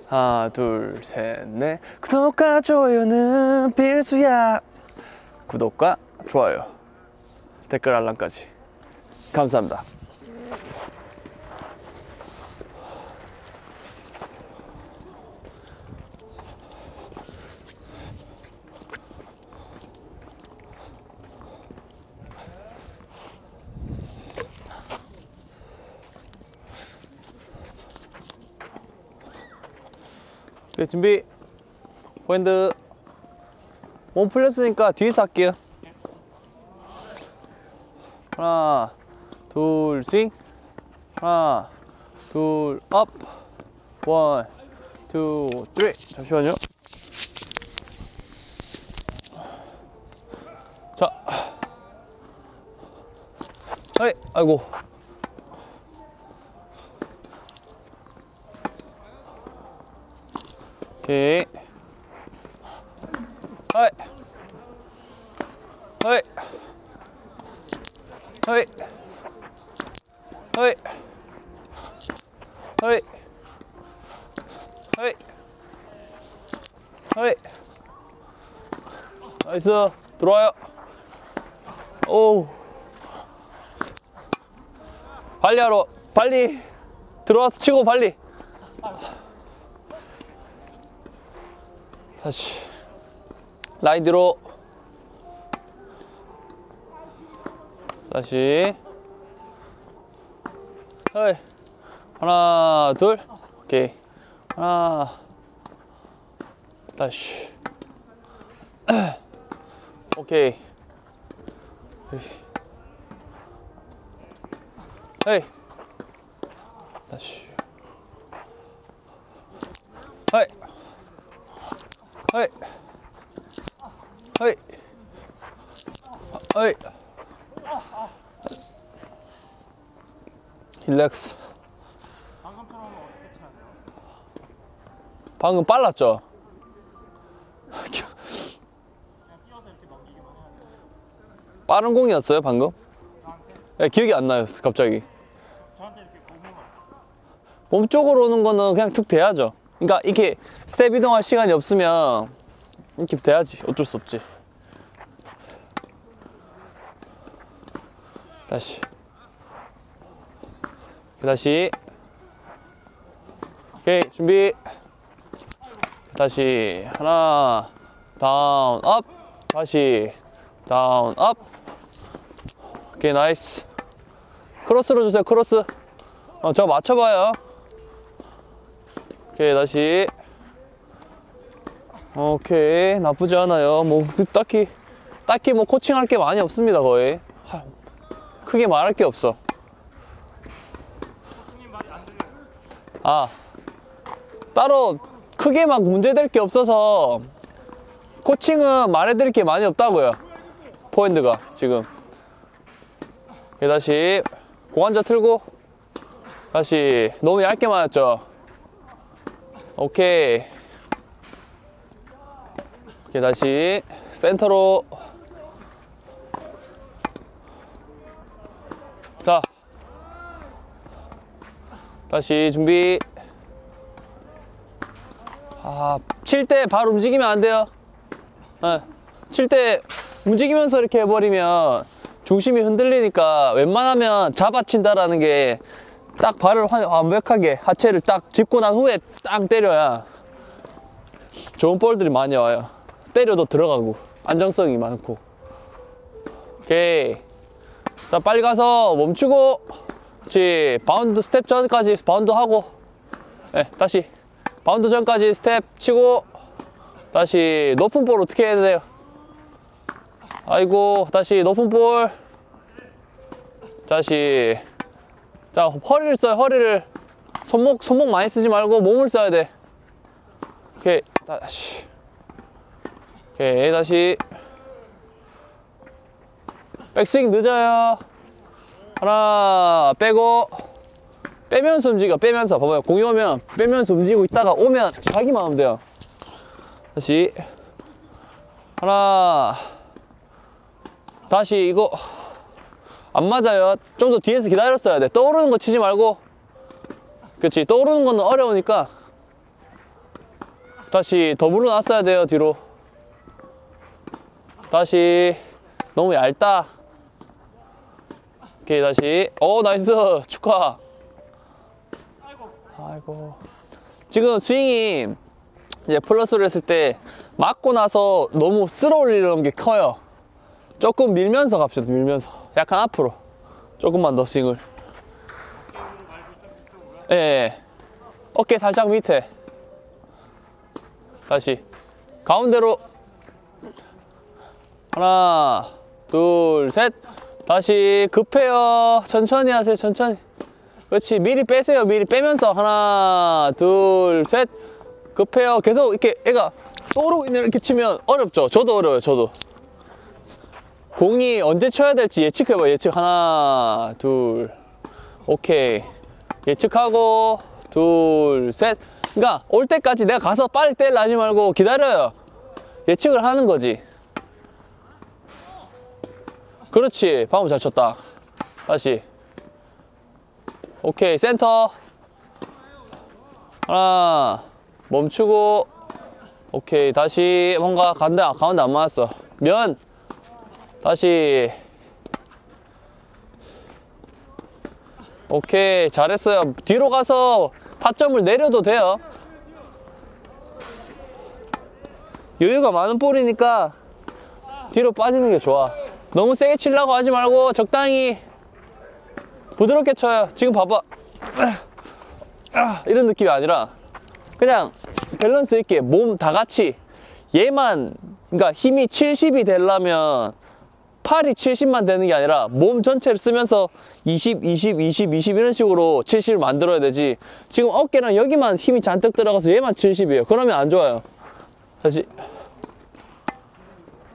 하나, 둘, 셋, 넷. 구독과 좋아요는 필수야. 구독과 좋아요, 댓글 알람까지. 감사합니다. 네, 준비. 포핸드. 몸 풀렸으니까 뒤에서 할게요. 하나, 둘, 스윙. 하나, 둘, 업. 원, 투, 쓰리. 잠시만요. 자. 아이, 아이고. 오케이. 하이. 하이. 하이. 하이. 하이. 하이. 하이. 나이스. 들어와요. 오. 빨리 하러. 빨리. 들어와서 치고 빨리. 다시 라인 뒤로. 다시. 헤이. 하나, 둘. 오케이. 하나. 다시. 오케이. 헤이. 다시. 헤이. 헤이. 헤이. 헤이. 릴렉스. 방금처럼 어떻게 쳐야 돼요? 방금 빨랐죠? 그냥 뛰어서 이렇게 넘기기만 해야 돼요? 빠른 공이었어요 방금? 저한테? 네, 기억이 안 나요 갑자기. 저한테 이렇게 몸으로 왔어요. 몸 쪽으로 오는 거는 그냥 툭 돼야죠. 그러니까 이렇게 스텝 이동할 시간이 없으면 이렇게 돼야지. 어쩔 수 없지. 다시. 다시. 오케이, 준비. 다시. 하나, 다운, 업. 다시. 다운, 업. 오케이, 나이스. 크로스로 주세요, 크로스. 저 맞춰봐요. 오케이, 다시. 오케이, 나쁘지 않아요. 뭐 딱히 뭐 코칭할 게 많이 없습니다. 거의 크게 말할 게 없어. 코치님 말이 안 들려요. 아, 따로 크게 막 문제될 게 없어서 코칭은 말해드릴 게 많이 없다고요. 포핸드가 지금. 오케이, 다시 고관절 틀고. 다시. 너무 얇게 맞았죠. 오케이. 오케이, 다시 센터로. 자, 다시 준비. 칠 때 발 움직이면 안 돼요. 칠 때 움직이면서 이렇게 해버리면 중심이 흔들리니까 웬만하면 잡아친다라는 게 딱 발을 완벽하게 하체를 딱 짚고 난 후에 딱 때려야 좋은 볼들이 많이 와요. 때려도 들어가고 안정성이 많고. 오케이. 자, 빨리 가서 멈추고. 그렇지. 바운드 스텝 전까지 바운드 하고. 네, 다시 바운드 전까지 스텝 치고. 다시 높은 볼 어떻게 해야 돼요? 아이고. 다시 높은 볼. 다시. 자, 허리를 써요. 허리를. 손목 많이 쓰지 말고 몸을 써야 돼. 오케이. 다시. 오케이, 다시. 백스윙 늦어요. 하나, 빼고. 빼면서 움직여, 빼면서. 봐봐요. 공이 오면 빼면서 움직이고 있다가 오면 자기만 하면 돼요. 다시. 하나. 다시. 이거 안 맞아요. 좀 더 뒤에서 기다렸어야 돼. 떠오르는 거 치지 말고. 그렇지. 떠오르는 거는 어려우니까 다시 더 물어놨어야 돼요. 뒤로. 다시. 너무 얇다. 오케이, 다시. 나이스. 축하. 아이고. 지금 스윙이 이제 플러스를 했을 때 맞고 나서 너무 쓸어 올리는 게 커요. 조금 밀면서 갑시다. 밀면서. 약간 앞으로. 조금만 더 스윙을. 예, 예. 어깨 살짝 밑에. 다시. 가운데로. 하나, 둘, 셋. 다시. 급해요. 천천히 하세요. 천천히. 그렇지. 미리 빼세요. 미리 빼면서. 하나, 둘, 셋. 급해요. 계속 이렇게 애가 떠오르고 있는 이렇게 치면 어렵죠. 저도 어려워요. 저도. 공이 언제 쳐야 될지 예측해봐요. 예측. 하나, 둘. 오케이. 예측하고. 둘, 셋. 그러니까 올 때까지 내가 가서 빨리 때리려 하지 말고 기다려요. 예측을 하는 거지. 그렇지. 방금 잘 쳤다. 다시. 오케이. 센터. 하나. 멈추고. 오케이. 다시. 뭔가 가운데 안 맞았어. 면. 다시. 오케이. 잘했어요. 뒤로 가서 타점을 내려도 돼요. 여유가 많은 볼이니까 뒤로 빠지는 게 좋아. 너무 세게 치려고 하지 말고 적당히 부드럽게 쳐요. 지금 봐봐. 이런 느낌이 아니라 그냥 밸런스 있게 몸 다 같이 얘만, 그러니까 힘이 70이 되려면 팔이 70만 되는 게 아니라 몸 전체를 쓰면서 20, 20, 20, 20 이런 식으로 70을 만들어야 되지. 지금 어깨랑 여기만 힘이 잔뜩 들어가서 얘만 70이에요. 그러면 안 좋아요. 다시.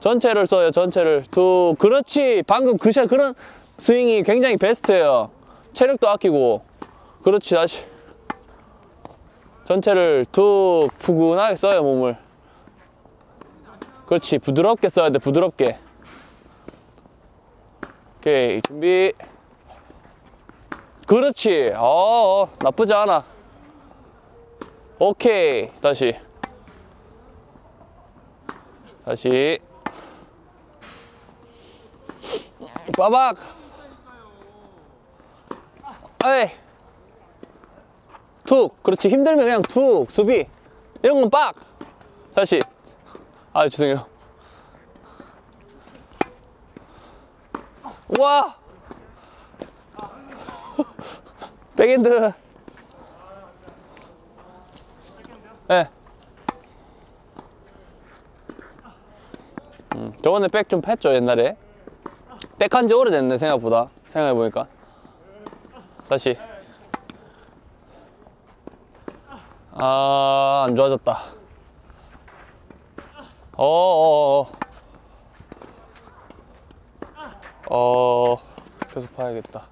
전체를 써요. 전체를. 툭. 그렇지. 방금 그런 스윙이 굉장히 베스트예요. 체력도 아끼고. 그렇지. 다시. 전체를 툭 푸근하게 써요. 몸을. 그렇지. 부드럽게 써야 돼. 부드럽게. 오케이. 준비. 그렇지. 나쁘지 않아. 오케이. 다시. 다시. 빠박. 에이. 툭. 그렇지. 힘들면 그냥 툭. 수비. 이런 건 빡. 다시. 죄송해요. 와. 백핸드. 네. 저번에 백 좀 팼죠. 옛날에. 백한 지 오래됐네. 생각보다. 생각해보니까. 다시. 안 좋아졌다. 계속 봐야겠다.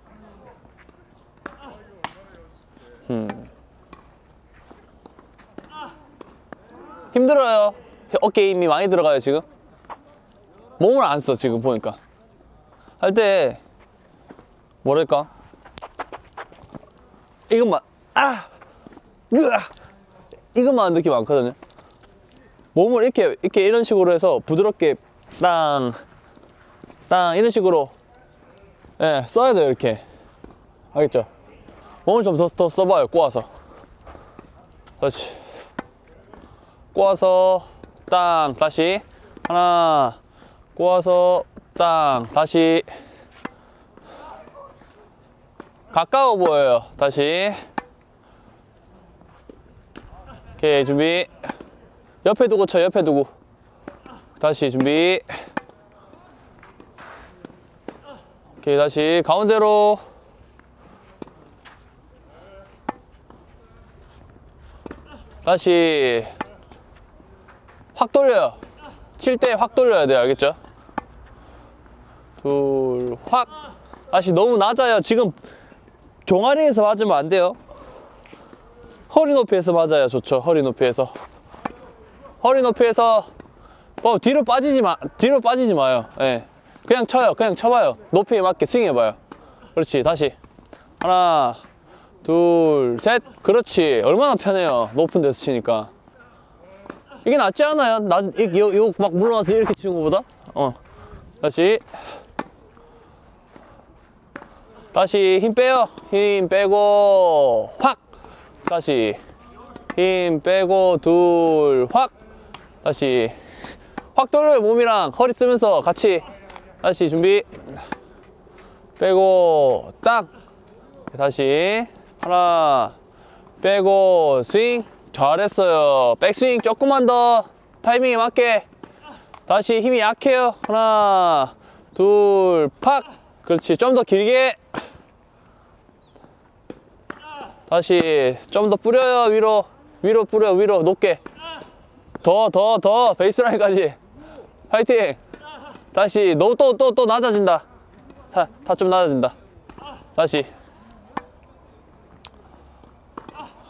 힘들어요. 어깨에 힘이 많이 들어가요. 지금 몸을 안 써. 지금 보니까 할 때 뭐랄까, 이것만 이것만 하는 느낌 많거든요. 몸을 이렇게 이런 식으로 해서 부드럽게 땅 이런 식으로 써야 돼요. 이렇게. 알겠죠? 몸을 좀 더 써봐요. 꼬아서. 다시. 꼬아서 땅. 다시. 하나. 꼬아서 땅. 다시. 가까워 보여요. 다시. 오케이. 준비. 옆에 두고 쳐. 옆에 두고. 다시. 준비. 오케이. 다시 가운데로. 다시. 확 돌려요. 칠 때 확 돌려야 돼요. 알겠죠? 둘. 확. 다시. 너무 낮아요. 지금 종아리에서 맞으면 안 돼요. 허리 높이에서 맞아야 좋죠. 허리 높이에서. 허리 높이에서 뒤로 빠지지 마요. 예. 그냥 쳐요. 그냥 쳐봐요. 높이에 맞게 스윙해봐요. 그렇지. 다시. 하나, 둘, 셋. 그렇지. 얼마나 편해요. 높은 데서 치니까. 이게 낫지 않아요? 이거 막 물러나서 이렇게 치는 것보다? 다시 힘 빼요. 힘 빼고 확. 다시 힘 빼고 둘 확. 다시 확 돌려요. 몸이랑 허리 쓰면서 같이. 다시 준비. 빼고 딱. 다시 하나 빼고 스윙. 잘했어요. 백스윙 조금만 더 타이밍에 맞게. 다시 힘이 약해요. 하나 둘 팍. 그렇지. 좀 더 길게. 다시 좀 더 뿌려요. 위로 뿌려. 위로 높게. 더 베이스라인까지. 파이팅. 다시 너 또 낮아진다. 다 좀 낮아진다. 다시.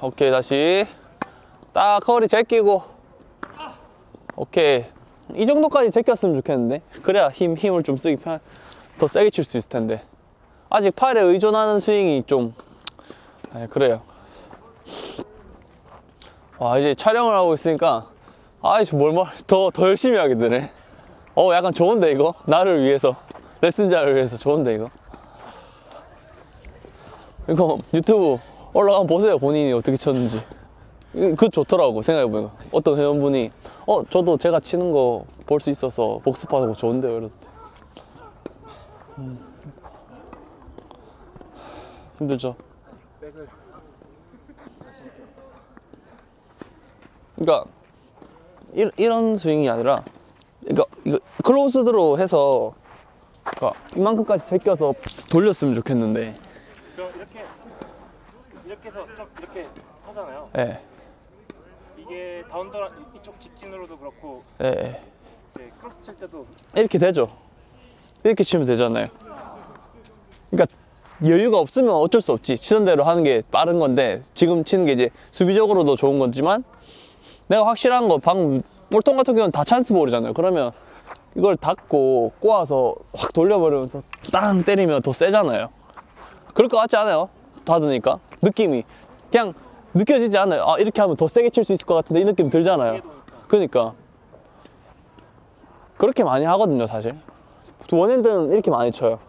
오케이. 다시 딱 허리 제끼고. 오케이. 이 정도까지 제꼈으면 좋겠는데. 그래야 힘을 좀 쓰기 더 세게 칠 수 있을 텐데. 아직 팔에 의존하는 스윙이 좀 그래요. 와, 이제 촬영을 하고 있으니까 아이씨 더 열심히 하게 되네. 약간 좋은데 이거? 나를 위해서, 레슨자를 위해서 좋은데 이거 유튜브 올라가면 보세요. 본인이 어떻게 쳤는지. 그거 좋더라고. 생각해보니까 어떤 회원분이 저도 제가 치는 거 볼 수 있어서 복습하고 좋은데요 이러던데. 힘들죠? 그러니까 이런 스윙이 아니라, 그러니까 이거 클로즈드로 해서 그러니까 이만큼까지 제껴서 돌렸으면 좋겠는데. 그럼 이렇게 해서 좀 이렇게 하잖아요. 예. 이게 다운더라 이쪽 직진으로도 그렇고 예. 이제 크로스 칠 때도 이렇게 되죠. 이렇게 치면 되잖아요. 그러니까 여유가 없으면 어쩔 수 없지. 치던 대로 하는 게 빠른 건데, 지금 치는 게 이제 수비적으로도 좋은 거지만, 내가 확실한 거 방금 볼통 같은 경우는 다 찬스 볼이잖아요. 그러면 이걸 닫고 꼬아서 확 돌려버리면서 땅 때리면 더 세잖아요. 그럴 것 같지 않아요? 닫으니까 느낌이 그냥 느껴지지 않아요? 이렇게 하면 더 세게 칠 수 있을 것 같은데 이 느낌 들잖아요. 그러니까 그렇게 많이 하거든요 사실. 원핸드는 이렇게 많이 쳐요.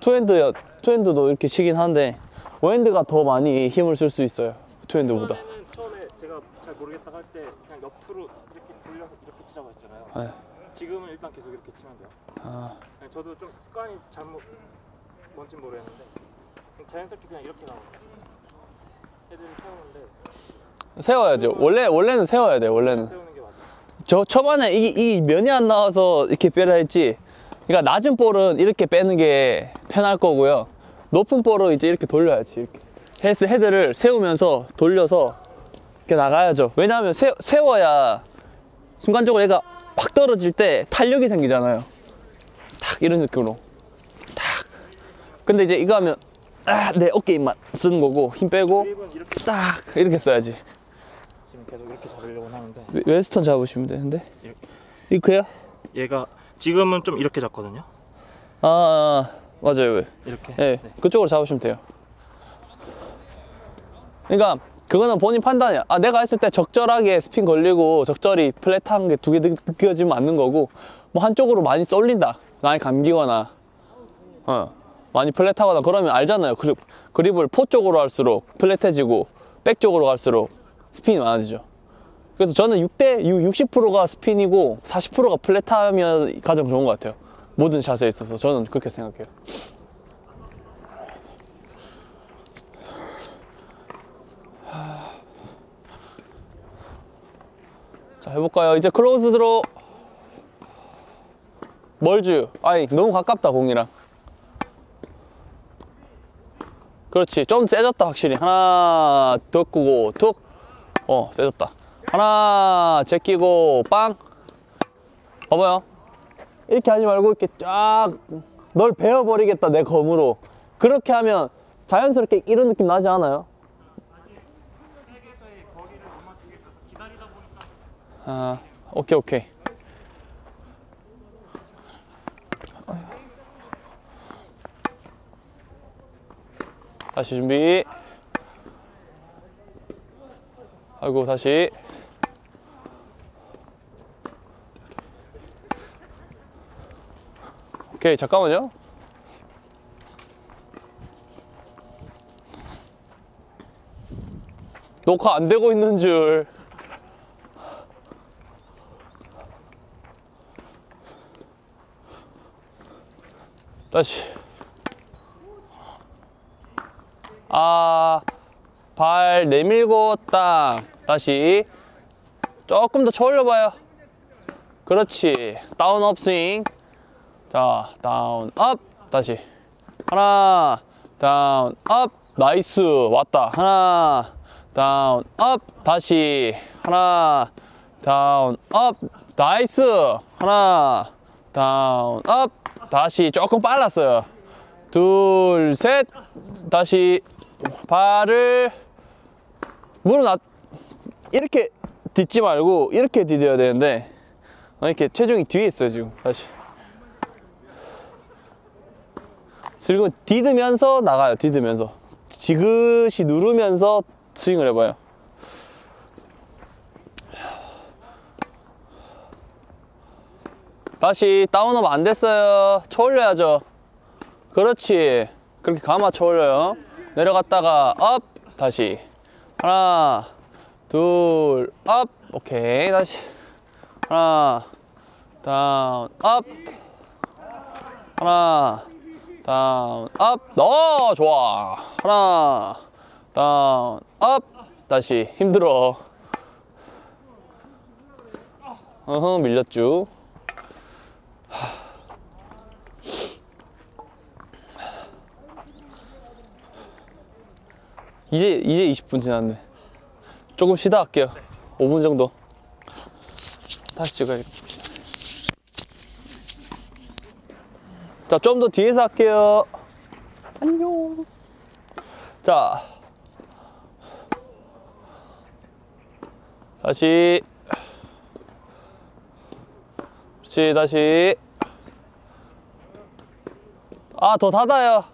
투핸드도 이렇게 치긴 하는데 원핸드가 더 많이 힘을 쓸 수 있어요, 투핸드보다. 처음에 제가 잘 모르겠다 할 때 그냥 옆으로 이렇게 돌려서 이렇게 치자고 했잖아요. 네. 지금은 일단 계속 이렇게 치면 돼요. 그냥 저도 좀 습관이 뭔지 모르겠는데 그냥 자연스럽게 그냥 이렇게 나오거든요. 헤드를 세우는데 세워야죠. 원래는 세워야 돼요. 원래는 세우는 게 맞아요. 저 초반에 이 면이 안 나와서 이렇게 빼라 했지. 그러니까 낮은 볼은 이렇게 빼는 게 편할 거고요. 높은 볼은 이제 이렇게 돌려야지. 이렇게 헤드를 세우면서 돌려서 이렇게 나가야죠. 왜냐하면 세워야 순간적으로 얘가 확 떨어질 때 탄력이 생기잖아요. 탁 이런 느낌으로 탁. 근데 이제 이거 하면 내 어깨 힘만 쓰는 거고, 힘 빼고 그립은 이렇게 딱 이렇게 써야지. 지금 계속 이렇게 잡으려고 하는데 웨스턴 잡으시면 되는데. 이렇게. 이거요? 얘가 지금은 좀 이렇게 잡거든요. 맞아요. 이렇게. 네, 그쪽으로 잡으시면 돼요. 그러니까 그거는 본인 판단이야. 내가 했을 때 적절하게 스핀 걸리고 적절히 플랫한 게 두 개 느껴지면 맞는 거고, 뭐 한쪽으로 많이 쏠린다, 많이 감기거나 많이 플랫하거나 그러면 알잖아요. 그립을 포 쪽으로 할수록 플랫해지고 백 쪽으로 갈수록 스핀이 많아지죠. 그래서 저는 60%가 스핀이고 40%가 플랫하면 가장 좋은 것 같아요. 모든 샷에 있어서 저는 그렇게 생각해요. 자, 해볼까요? 이제 클로즈 드로. 멀즈. 너무 가깝다 공이랑. 그렇지. 좀 세졌다 확실히. 하나 더 끄고 툭. 세졌다. 하나 제끼고 빵. 봐봐요. 이렇게 하지 말고 이렇게 쫙 널 베어버리겠다 내 검으로. 그렇게 하면 자연스럽게 이런 느낌 나지 않아요? 백에서의 거리를 못 맞추겠어서 기다리다 보니까 오케이. 다시 준비. 아이고, 다시. 오케이, 잠깐만요. 녹화 안 되고 있는 줄. 다시. 발 내밀고 땅. 다시. 조금 더 쳐올려봐요. 그렇지. 다운 업 스윙. 자, 다운 업. 다시. 하나, 다운 업. 나이스. 왔다. 하나, 다운 업. 다시. 하나, 다운 업. 나이스. 하나, 다운 업. 다시. 조금 빨랐어요. 둘, 셋. 다시 발을 무릎 이렇게 딛지 말고 이렇게 디뎌야 되는데 이렇게 체중이 뒤에 있어요 지금. 다시 그리고 디드면서 나가요. 디드면서 지그시 누르면서 스윙을 해봐요. 다시 다운업 안 됐어요. 쳐 올려야죠. 그렇지. 그렇게 감아 쳐 올려요. 내려갔다가 업. 다시 하나, 둘, 업. 오케이. 다시 하나, 다운, 업. 하나, 다운, 업. 좋아. 하나, 다운, 업. 다시 힘들어. 밀렸죠. 이제 20분 지났네. 조금 쉬다 할게요. 5분 정도. 다시 찍어야겠다. 자, 좀 더 뒤에서 할게요. 안녕. 자, 다시. 그렇지, 다시. 더 닫아요.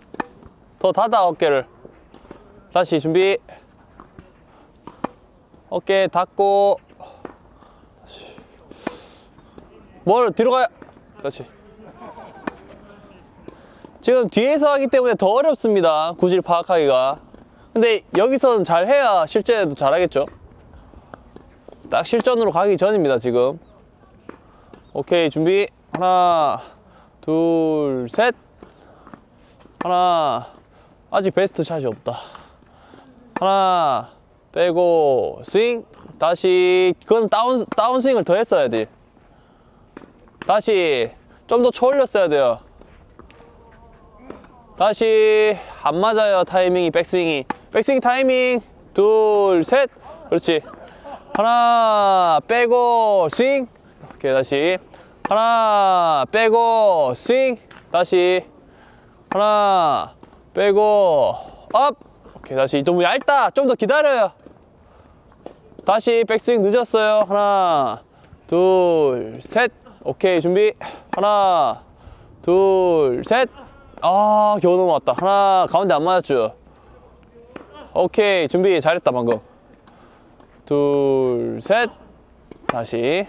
더 닫아, 어깨를. 다시 준비. 어깨 닫고. 다시. 뭘 뒤로 가요. 다시. 지금 뒤에서 하기 때문에 더 어렵습니다. 구질 파악하기가. 근데 여기서는 잘 해야 실전에도 잘하겠죠. 딱 실전으로 가기 전입니다 지금. 오케이, 준비. 하나, 둘, 셋. 하나. 아직 베스트 샷이 없다. 하나 빼고 스윙. 다시. 그건 다운 스윙을 더 했어야 돼. 다시 좀 더 쳐 올렸어야 돼요. 다시. 안 맞아요 타이밍이. 백스윙이. 백스윙 타이밍. 둘, 셋. 그렇지. 하나 빼고 스윙. 오케이, 다시. 하나 빼고 스윙. 다시. 하나 빼고 업. 오케이, 다시. 너무 얇다. 좀 더 기다려요. 다시. 백스윙 늦었어요. 하나 둘 셋. 오케이, 준비. 하나 둘 셋. 겨우 넘어왔다. 하나. 가운데 안 맞았죠. 오케이, 준비. 잘했다 방금. 둘 셋. 다시.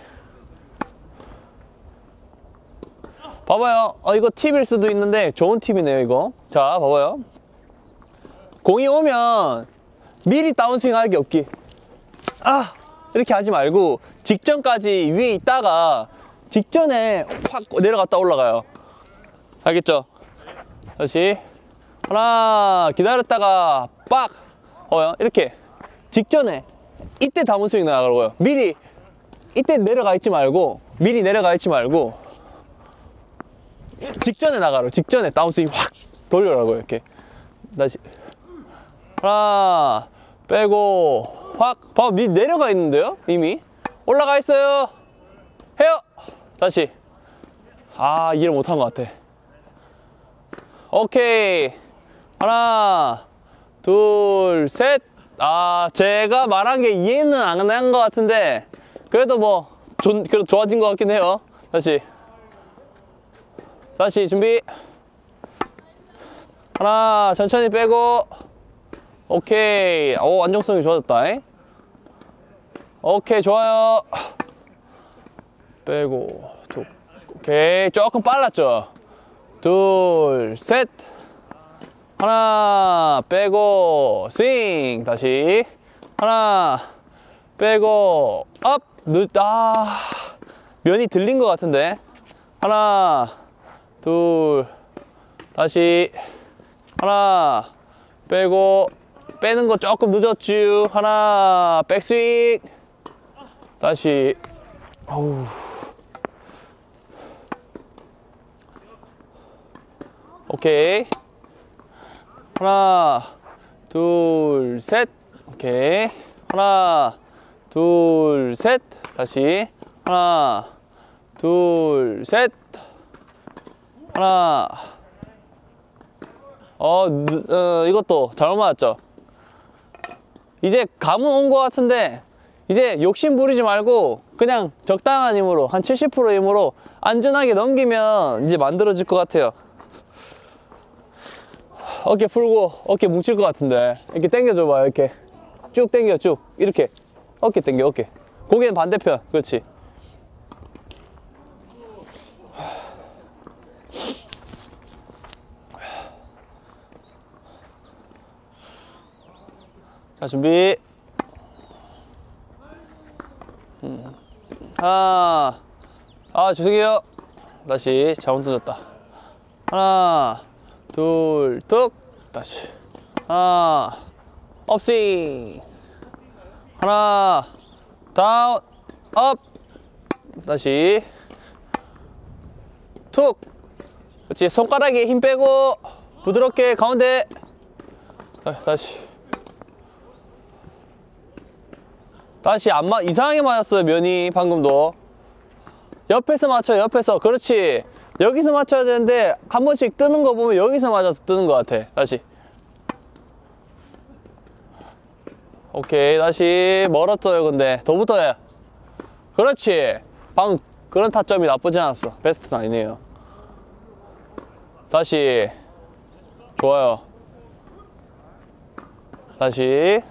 봐봐요. 이거 팁일 수도 있는데 좋은 팁이네요 이거. 자, 봐봐요. 공이 오면 미리 다운스윙 하기 없기. 이렇게 하지 말고 직전까지 위에 있다가 직전에 확 내려갔다 올라가요. 알겠죠? 다시. 하나. 기다렸다가 빡. 이렇게 직전에 이때 다운스윙 나가라고요. 미리 이때 내려가 있지 말고, 미리 내려가 있지 말고 직전에 나가라고. 직전에 다운스윙 확 돌려라고요. 이렇게. 다시. 하나 빼고 확. 봐봐, 밑 내려가 있는데요? 이미 올라가 있어요. 해요. 다시. 이해를 못한 것 같아. 오케이. 하나 둘 셋. 제가 말한 게 이해는 안 한 것 같은데 그래도 뭐 그래도 좋아진 것 같긴 해요. 다시 준비. 하나. 천천히 빼고. 오케이. 안정성이 좋아졌다. 오케이, 좋아요. 빼고 툭. 오케이, 조금 빨랐죠. 둘, 셋. 하나, 빼고, 스윙. 다시. 하나, 빼고, 업. 면이 들린 것 같은데. 하나, 둘, 다시. 하나, 빼고, 빼는 거 조금 늦었쥬. 하나, 백스윙. 다시. 어우. 오케이. 하나, 둘, 셋. 오케이. 하나, 둘, 셋. 다시. 하나, 둘, 셋. 하나. 이것도 잘못 맞았죠? 이제 감은 온 것 같은데, 이제 욕심 부리지 말고, 그냥 적당한 힘으로, 한 70% 힘으로 안전하게 넘기면 이제 만들어질 것 같아요. 어깨 풀고 어깨 뭉칠 것 같은데 이렇게 당겨줘봐요. 이렇게 쭉 당겨. 쭉 이렇게 어깨 당겨. 어깨 고개는 반대편. 그렇지. 자, 준비. 하나. 죄송해요. 다시 잘못 던졌다. 하나, 둘, 뚝. 다시. 하나, 업스윙. 하나, 다운, 업. 다시. 툭. 그렇지. 손가락에 힘 빼고 부드럽게 가운데. 다시. 다시 이상하게 맞았어요. 면이 방금도. 옆에서 맞춰. 옆에서. 그렇지. 여기서 맞춰야 되는데 한 번씩 뜨는 거 보면 여기서 맞아서 뜨는 것 같아. 다시. 오케이. 다시. 멀었어요. 근데 더 붙어야. 그렇지. 방금 그런 타점이 나쁘지 않았어. 베스트는 아니네요. 다시. 좋아요. 다시.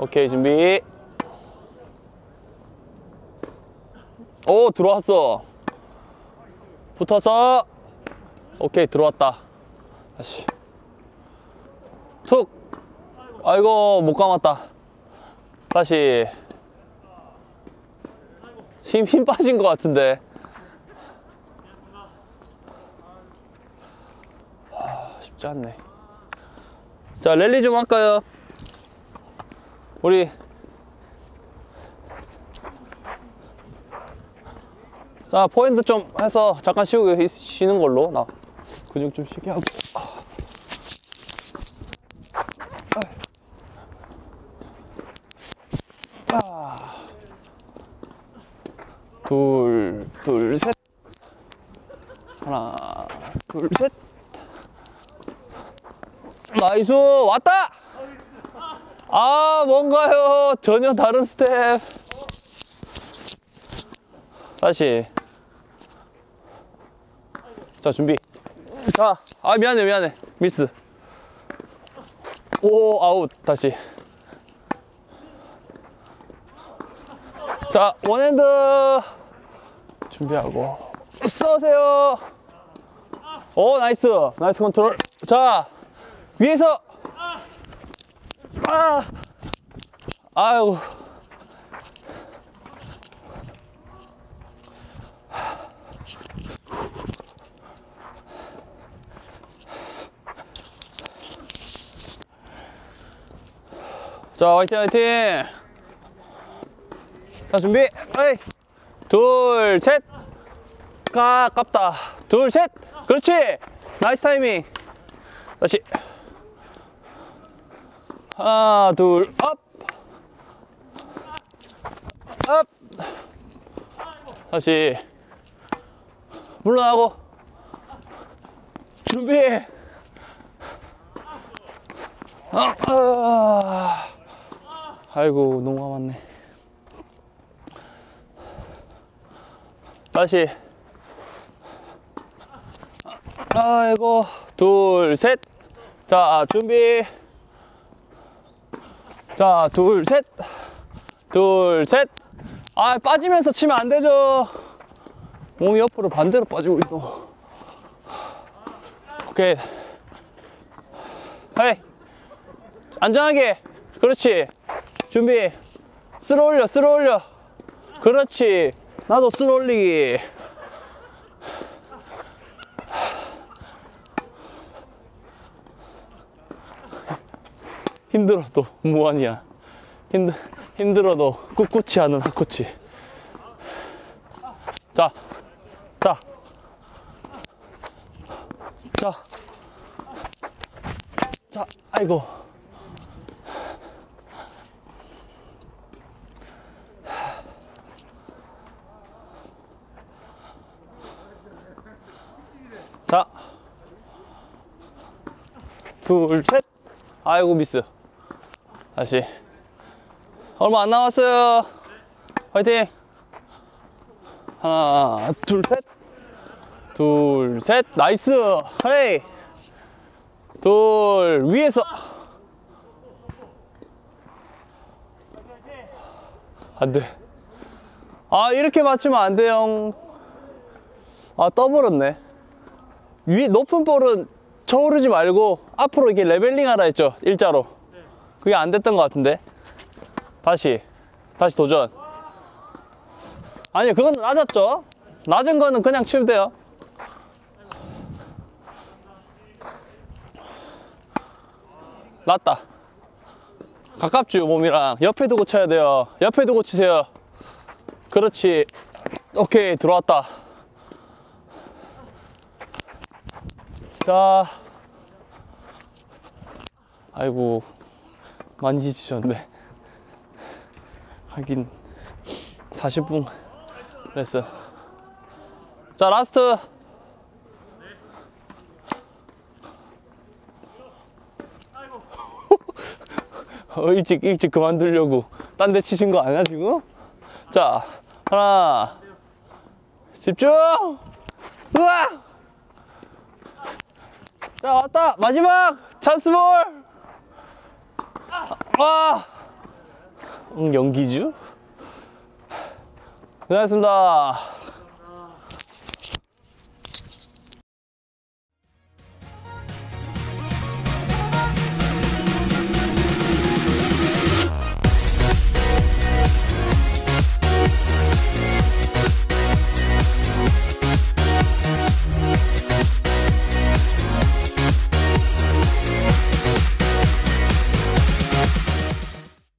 오케이. 준비. 오, 들어왔어. 붙어서. 오케이, 들어왔다. 다시. 툭. 아이고, 못 감았다. 다시. 힘 빠진 것 같은데. 쉽지 않네. 자, 랠리 좀 할까요? 우리. 자, 포핸드 좀 해서 잠깐 쉬는 걸로. 나 근육 좀 쉬게 하고. 둘, 셋. 하나, 둘, 셋. 나이스. 왔다. 뭔가요? 전혀 다른 스텝. 다시. 자, 준비. 자, 미안해. 미스. 오, 아웃. 다시. 자, 원핸드. 준비하고. 쏘세요. 오, 나이스. 나이스 컨트롤. 자, 위에서. 아유. 자, 화이팅. 자, 준비. 에이. 둘, 셋. 아깝다. 둘, 셋. 그렇지. 나이스 타이밍. 다시. 하나, 둘, 업. 다시. 물러나고. 준비. 아이고, 너무 감았네. 다시. 아이고. 둘, 셋. 자, 준비. 자, 둘, 셋. 둘, 셋. 빠지면서 치면 안 되죠. 몸이 옆으로 반대로 빠지고 있어. 오케이. 헤이. 안전하게. 그렇지. 준비. 쓸어 올려, 쓸어 올려. 그렇지. 나도 쓸어 올리기. 힘들어도 무한이야. 힘들어도 꿋꿋이 하는 핫코치. 자, 자, 자, 자, 아이고. 자, 둘, 셋. 아이고, 미스. 다시. 얼마 안 남았어요. 화이팅. 하나, 둘, 셋. 둘, 셋. 나이스. 헤이. 둘, 위에서. 안 돼. 아, 이렇게 맞추면 안 돼요. 아, 떠버렸네. 위에 높은 볼은 저오르지 말고 앞으로 이렇게 레벨링 하라 했죠. 일자로. 그게 안 됐던 것 같은데. 다시 도전. 아니, 그건 낮았죠. 낮은 거는 그냥 치면 돼요. 낮다. 가깝죠, 몸이랑. 옆에 두고 쳐야 돼요. 옆에 두고 치세요. 그렇지. 오케이, 들어왔다. 자, 아이고, 만지주셨네. 하긴 40분 그랬어. 자, 라스트. 일찍 그만두려고 딴 데 치신 거 아니야 지금? 자, 하나, 집중. 우와. 자, 왔다. 마지막 찬스볼. 와. 연기주. 고생하셨습니다.